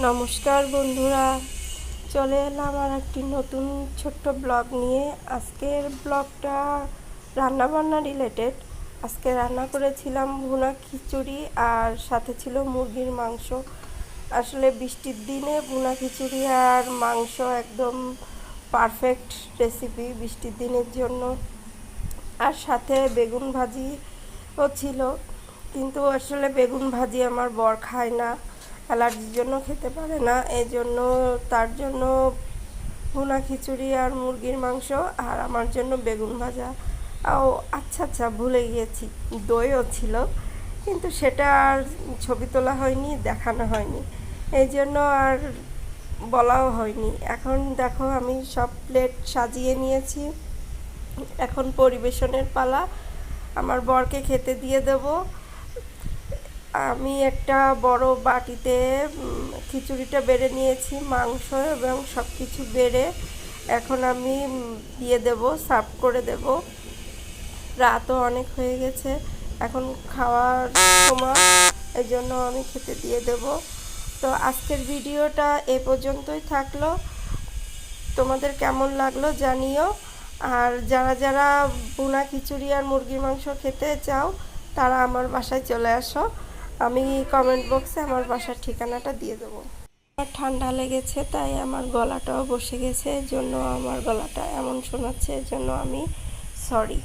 নমস্কার বন্ধুরা, চলে এলাম আর একটি নতুন ছোট্ট ব্লগ নিয়ে। আজকের ব্লগটা রান্নাবান্না রিলেটেড। আজকে রান্না করেছিলাম ভুনা খিচুড়ি আর সাথে ছিল মুরগির মাংস। আসলে বৃষ্টির দিনে ভুনা খিচুড়ি আর মাংস একদম পারফেক্ট রেসিপি বৃষ্টির দিনের জন্য। আর সাথে বেগুন ভাজিও ছিল, কিন্তু আসলে বেগুন ভাজি আমার বর খায় না, অ্যালার্জির জন্য খেতে পারে না। এই জন্য তার জন্য ভুনা খিচুড়ি আর মুরগির মাংস, আর আমার জন্য বেগুন ভাজা। ও আচ্ছা ভুলে গিয়েছি, দইও ছিল, কিন্তু সেটা আর ছবি তোলা হয়নি, দেখানো হয়নি, এই জন্য আর বলাও হয়নি। এখন দেখো আমি সব প্লেট সাজিয়ে নিয়েছি, এখন পরিবেশনের পালা। আমার বরকে খেতে দিয়ে দেব। আমি একটা বড় বাটিতে খিচুড়িটা বেড়ে নিয়েছি, মাংস এবং সব কিছু বেড়ে এখন আমি দিয়ে দেব, সার্ভ করে দেব। রাতও অনেক হয়ে গেছে, এখন খাওয়ার সময়, এই জন্য আমি খেতে দিয়ে দেব। তো আজকের ভিডিওটা এ পর্যন্তই থাকলো। তোমাদের কেমন লাগলো জানিও। আর যারা যারা ভুনা খিচুড়ি আর মুরগির মাংস খেতে চাও তারা আমার বাসায় চলে আসো, আমি কমেন্ট বক্সে আমার বাসার ঠিকানাটা দিয়ে দেবো। আমার ঠান্ডা লেগেছে, তাই আমার গলাটাও বসে গেছে, এর জন্য আমার গলাটা এমন শোনাচ্ছে, এর জন্য আমি সরি।